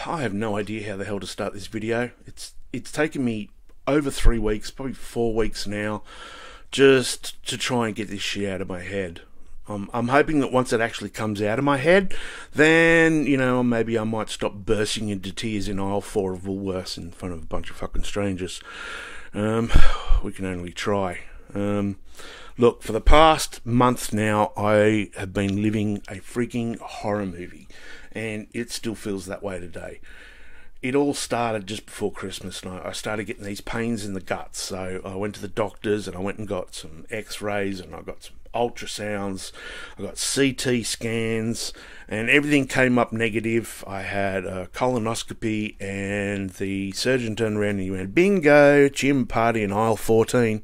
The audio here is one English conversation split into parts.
I have no idea how the hell to start this video. It's taken me over 3 weeks, probably 4 weeks now, just to try and get this shit out of my head. I'm hoping that once it actually comes out of my head, then, you know, maybe I might stop bursting into tears in aisle 4 of Woolworths in front of a bunch of fucking strangers. We can only try. Look, for the past month now, I have been living a freaking horror movie, and it still feels that way today. It all started just before Christmas, and I started getting these pains in the guts, so I went to the doctors, and I went and got some x-rays, and I got some ultrasounds, I got CT scans, and everything came up negative. I had a colonoscopy, and the surgeon turned around and he went, "Bingo, gym party in aisle 14.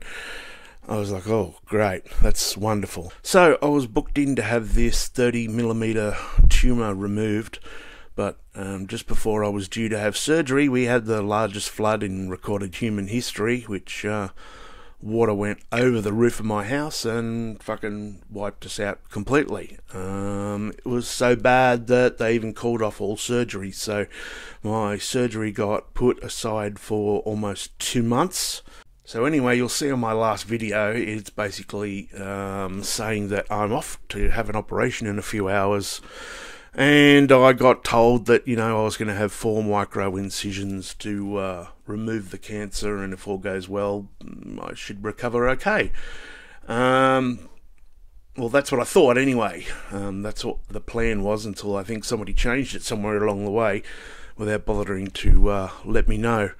I was like, oh, great, that's wonderful. So I was booked in to have this 30mm tumour removed, but just before I was due to have surgery, we had the largest flood in recorded human history, which water went over the roof of my house and fucking wiped us out completely. It was so bad that they even called off all surgery, so my surgery got put aside for almost 2 months. So anyway, you'll see on my last video, it's basically saying that I'm off to have an operation in a few hours. And I got told that, you know, I was going to have 4 micro incisions to remove the cancer, and if all goes well, I should recover okay. Well, that's what I thought anyway. That's what the plan was until I think somebody changed it somewhere along the way without bothering to let me know.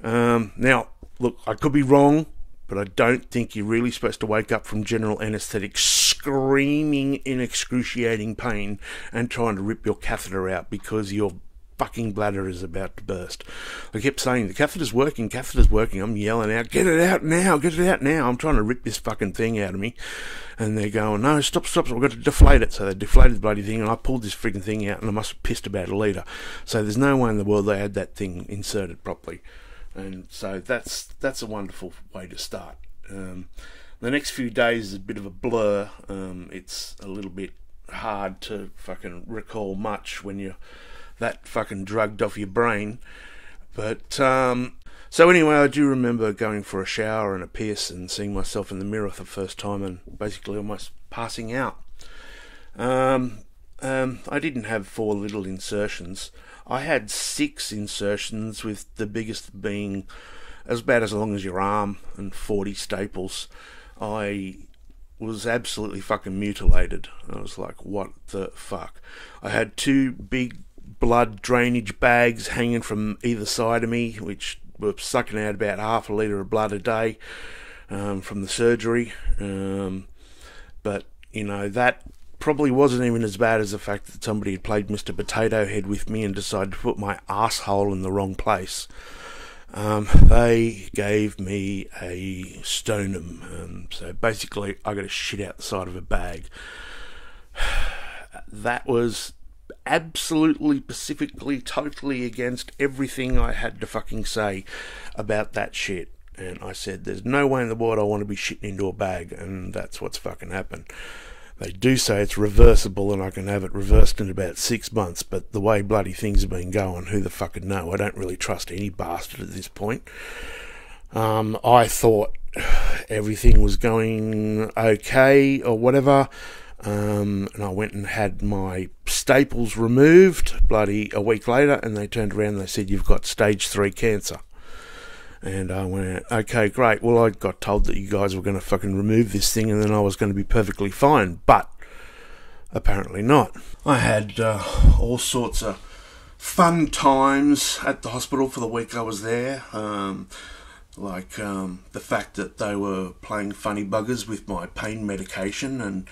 Now, look, I could be wrong, but I don't think you're really supposed to wake up from general anaesthetic screaming in excruciating pain and trying to rip your catheter out because your fucking bladder is about to burst. I kept saying, the catheter's working, catheter's working. I'm yelling out, get it out now, get it out now. I'm trying to rip this fucking thing out of me. And they're going, no, stop, we've got to deflate it. So they deflated the bloody thing, and I pulled this freaking thing out, and I must have pissed about a litre. So there's no way in the world they had that thing inserted properly. And so that's a wonderful way to start. The next few days is a bit of a blur. It's a little bit hard to fucking recall much when you're that fucking drugged off your brain. But so anyway, I do remember going for a shower and a piss and seeing myself in the mirror for the first time and basically almost passing out. I didn't have 4 little insertions. I had 6 insertions, with the biggest being about as long as your arm and 40 staples. I was absolutely fucking mutilated. I was like, what the fuck? I had 2 big blood drainage bags hanging from either side of me, which were sucking out about half a litre of blood a day from the surgery. But, you know, that probably wasn't even as bad as the fact that somebody had played Mr. Potato Head with me and decided to put my asshole in the wrong place. They gave me a stonum, so basically I got a shit out the side of a bag. That was absolutely, specifically, totally against everything I had to fucking say about that shit. And I said, there's no way in the world I want to be shitting into a bag, and that's what's fucking happened. They do say it's reversible and I can have it reversed in about 6 months, but the way bloody things have been going, who the fuck would know? I don't really trust any bastard at this point. I thought everything was going okay or whatever, and I went and had my staples removed bloody a week later, and they turned around and they said, you've got stage 3 cancer. And I went, okay, great. Well, I got told that you guys were going to fucking remove this thing and then I was going to be perfectly fine. But apparently not. I had all sorts of fun times at the hospital for the week I was there. Like the fact that they were playing funny buggers with my pain medication and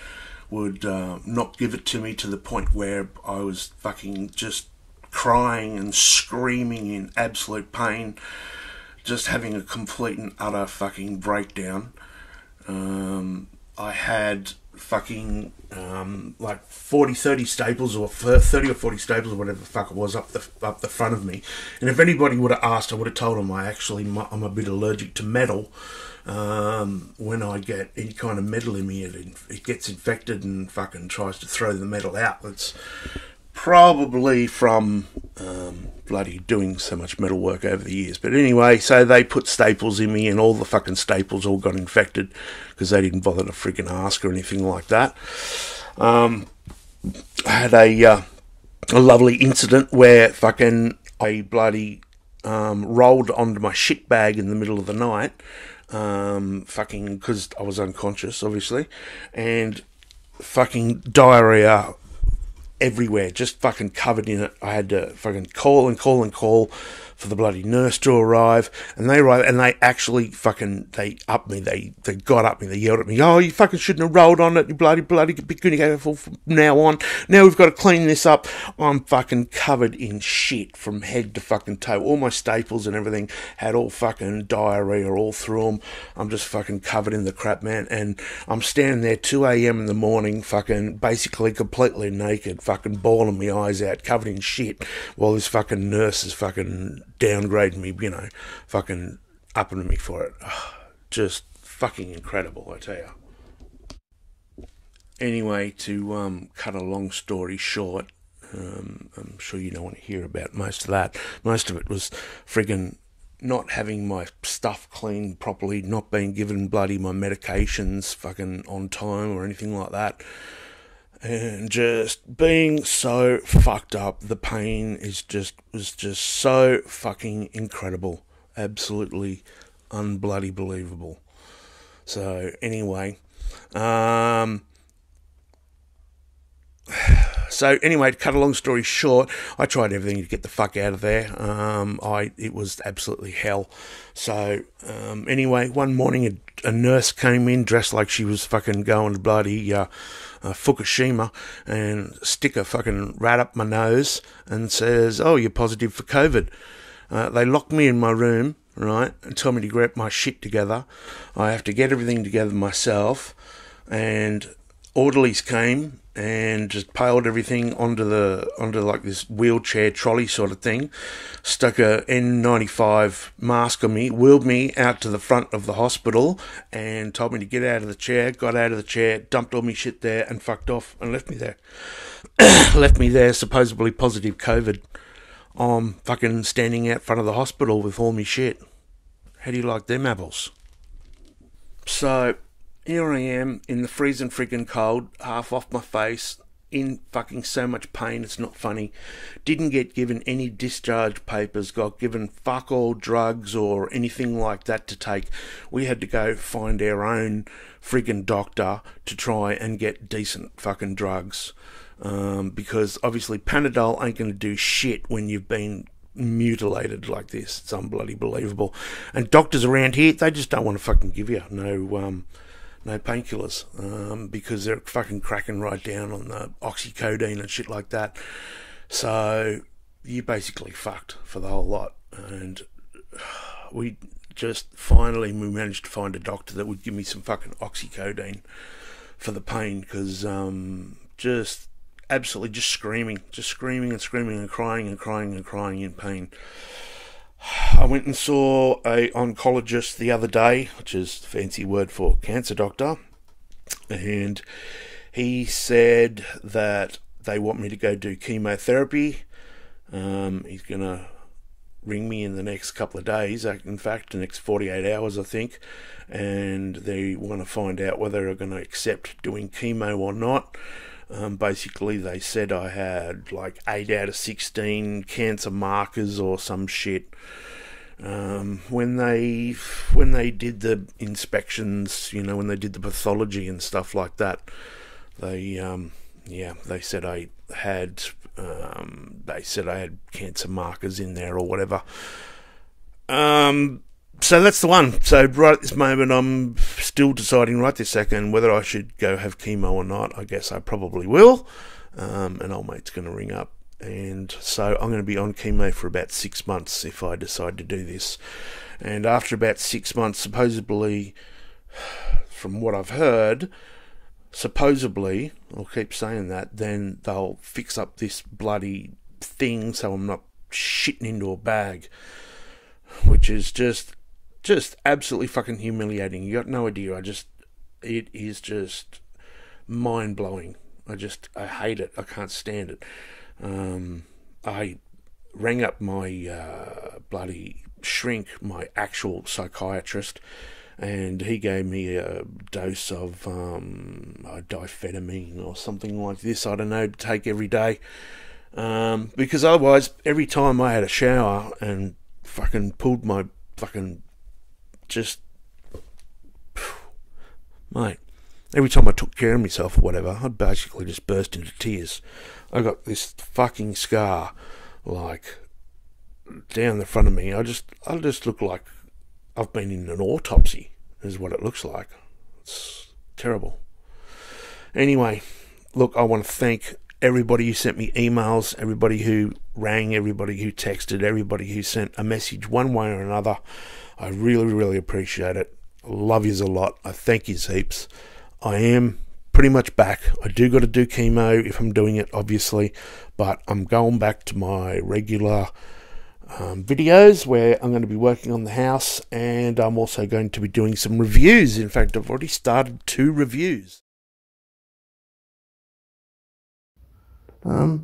would not give it to me to the point where I was fucking just crying and screaming in absolute pain. Just having a complete and utter fucking breakdown. I had fucking like 30 staples or 30 or 40 staples or whatever the fuck it was up the front of me. And if anybody would have asked, I would have told them I'm a bit allergic to metal. When I get any kind of metal in me, it gets infected and fucking tries to throw the metal out. It's probably from bloody doing so much metal work over the years. But anyway, so they put staples in me, and all the fucking staples all got infected because they didn't bother to freaking ask or anything like that. I had a lovely incident where fucking I bloody rolled onto my shit bag in the middle of the night, fucking because I was unconscious, obviously, and fucking diarrhea everywhere, just fucking covered in it. I had to fucking call for the bloody nurse to arrive, and they arrived, and they actually fucking, they got up me, they yelled at me, oh, you fucking shouldn't have rolled on it, you bloody be careful from now on. Now we've got to clean this up. I'm fucking covered in shit from head to fucking toe. All my staples and everything had all fucking diarrhea all through them. I'm just fucking covered in the crap, man, and I'm standing there 2 a.m. in the morning, fucking basically completely naked, fucking bawling my eyes out, covered in shit, while this fucking nurse is fucking downgrading me, you know, fucking upping me for it. Just fucking incredible, I tell you. Anyway, to cut a long story short, I'm sure you don't want to hear about most of that. Most of it was friggin' not having my stuff cleaned properly, not being given bloody my medications fucking on time or anything like that. And just being so fucked up. The pain was just so fucking incredible. Absolutely unbloody believable. So anyway, to cut a long story short, I tried everything to get the fuck out of there. It was absolutely hell. So anyway, one morning a nurse came in dressed like she was fucking going to bloody Fukushima, and stick a fucking rat up my nose and says, oh, you're positive for COVID. They locked me in my room, right, and told me to grab my shit together. I have to get everything together myself, and orderlies came and just piled everything onto like this wheelchair trolley sort of thing, stuck a N95 mask on me, wheeled me out to the front of the hospital, and told me to get out of the chair. Got out of the chair, dumped all my shit there, and fucked off, and left me there. Left me there, supposedly positive COVID. I'm fucking standing out front of the hospital with all my shit. How do you like them apples? So here I am in the freezing friggin' cold, half off my face, in fucking so much pain it's not funny. Didn't get given any discharge papers, got given fuck all drugs or anything like that to take. We had to go find our own friggin' doctor to try and get decent fucking drugs. Because obviously Panadol ain't going to do shit when you've been mutilated like this. It's unbloody believable. And doctors around here, they just don't want to fucking give you no painkillers, because they're fucking cracking right down on the oxycodone and shit like that. So you basically fucked for the whole lot. And we managed to find a doctor that would give me some fucking oxycodone for the pain, because just absolutely just screaming and screaming and crying in pain. I went and saw a oncologist the other day, which is the fancy word for cancer doctor, and he said that they want me to go do chemotherapy. He's going to ring me in the next couple of days, in fact, the next 48 hours, I think, and they want to find out whether they're going to accept doing chemo or not. Basically, they said I had like 8 out of 16 cancer markers or some shit. When they did the inspections, you know, when they did the pathology and stuff like that, they said I had cancer markers in there or whatever. So that's the one. So right at this moment, I'm still deciding right this second whether I should go have chemo or not. I guess I probably will. An old mate's going to ring up. And so I'm going to be on chemo for about 6 months if I decide to do this. And after about 6 months, supposedly, from what I've heard, supposedly, I'll keep saying that, then they'll fix up this bloody thing so I'm not shitting into a bag, which is just absolutely fucking humiliating. You got no idea. It is just mind-blowing. I hate it. I can't stand it. I rang up my bloody shrink, my actual psychiatrist, and he gave me a dose of diphenamine or something like this, I don't know, to take every day. Because otherwise, every time I had a shower and fucking pulled my fucking just... Mate, every time I took care of myself or whatever, I'd basically just burst into tears. I got this fucking scar, like, down the front of me. I just look like I've been in an autopsy, is what it looks like. It's terrible. Anyway, look, I want to thank everybody who sent me emails, everybody who rang, everybody who texted, everybody who sent a message one way or another. I really, really appreciate it. I love yous a lot. I thank yous heaps. I am pretty much back. I do got to do chemo if I'm doing it, obviously, but I'm going back to my regular videos where I'm going to be working on the house, and I'm also going to be doing some reviews. In fact, I've already started 2 reviews. I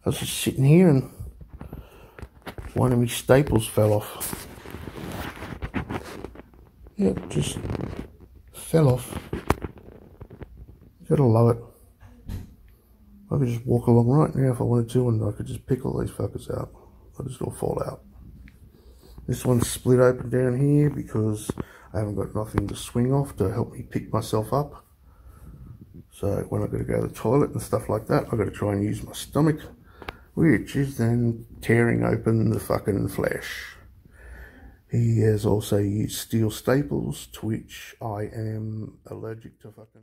was just sitting here and one of my staples fell off. Yeah, just fell off. Gotta love it. I could just walk along right now if I wanted to, and I could just pick all these fuckers out. They'll just all fall out. This one's split open down here because I haven't got nothing to swing off to help me pick myself up. So when I've got to go to the toilet and stuff like that, I've got to try and use my stomach, which is then tearing open the fucking flesh. He has also used steel staples, to which I am allergic to fucking...